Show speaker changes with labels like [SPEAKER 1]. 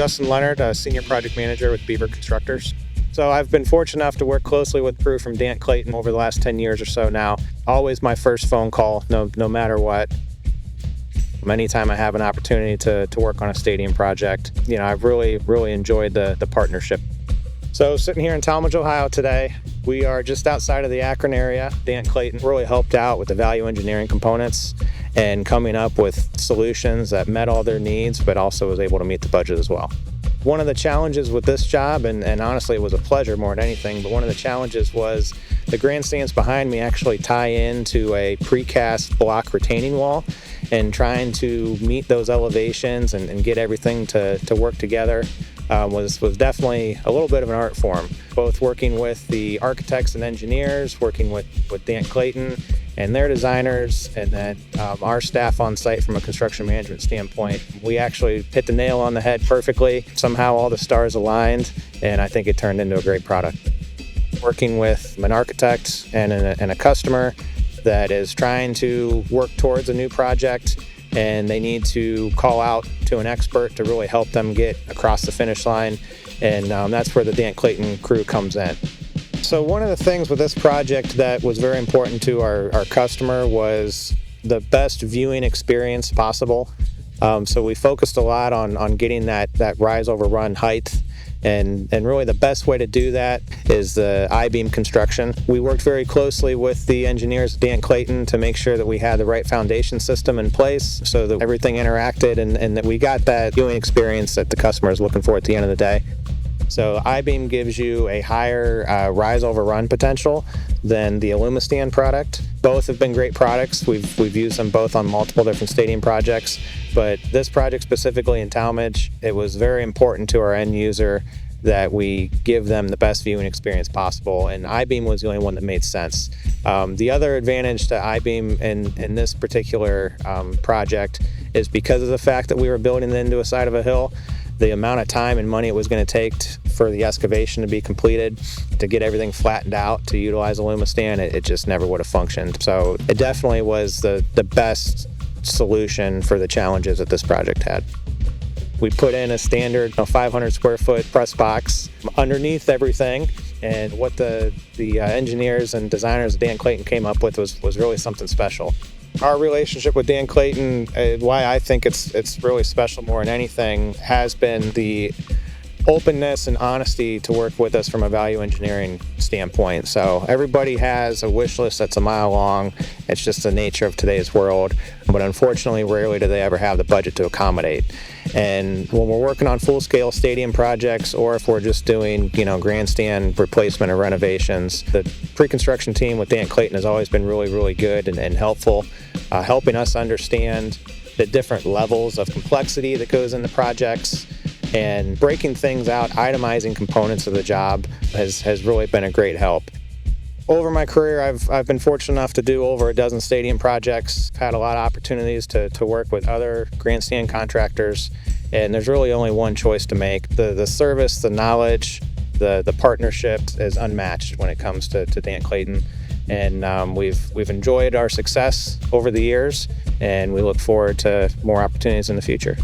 [SPEAKER 1] Justin Leonard, Senior Project Manager with Beaver Constructors. So I've been fortunate enough to work closely with crew from Dan Clayton over the last 10 years or so now. Always my first phone call, no matter what. Anytime I have an opportunity to work on a stadium project, I've really enjoyed the partnership. So sitting here in Tallmadge, Ohio today, we are just outside of the Akron area. Dan Clayton really helped out with the value engineering components and coming up with solutions that met all their needs, but also was able to meet the budget as well. One of the challenges with this job, and honestly it was a pleasure more than anything, but one of the challenges was the grandstands behind me actually tie into a precast block retaining wall, and trying to meet those elevations and get everything to work together was definitely a little bit of an art form. Both working with the architects and engineers, working with Dan Clayton and their designers, and then our staff on site from a construction management standpoint. We actually hit the nail on the head perfectly. Somehow all the stars aligned, and I think it turned into a great product. Working with an architect and a customer that is trying to work towards a new project, and they need to call out to an expert to really help them get across the finish line, and that's where the Dan Clayton crew comes in. So one of the things with this project that was very important to our customer was the best viewing experience possible. So we focused a lot on getting that rise over run height, and really the best way to do that is the I-beam construction. We worked very closely with the engineers at Dan Clayton to make sure that we had the right foundation system in place so that everything interacted and that we got that viewing experience that the customer is looking for at the end of the day. So I-beam gives you a higher rise over run potential than the Alumastand product. Both have been great products. We've used them both on multiple different stadium projects, but this project specifically in Tallmadge, it was very important to our end user that we give them the best viewing experience possible, and I-beam was the only one that made sense. The other advantage to I-beam in this particular project is because of the fact that we were building it into a side of a hill. The amount of time and money it was going to take for the excavation to be completed, to get everything flattened out, to utilize Alumastand, it just never would have functioned. So it definitely was the best solution for the challenges that this project had. We put in a standard 500 square foot press box underneath everything, and what the engineers and designers Dan Clayton came up with was really something special. Our relationship with Dan Clayton, why I think it's really special more than anything, has been the openness and honesty to work with us from a value engineering standpoint. So everybody has a wish list that's a mile long. It's just the nature of today's world, but unfortunately rarely do they ever have the budget to accommodate. And when we're working on full-scale stadium projects, or if we're just doing grandstand replacement or renovations, the pre-construction team with Dan Clayton has always been really good and helpful, helping us understand the different levels of complexity that goes into projects, and breaking things out, itemizing components of the job has really been a great help. Over my career, I've been fortunate enough to do over a dozen stadium projects. I've had a lot of opportunities to work with other grandstand contractors, and there's really only one choice to make. The service, the knowledge, the partnership is unmatched when it comes to Dan Clayton, and we've enjoyed our success over the years, and we look forward to more opportunities in the future.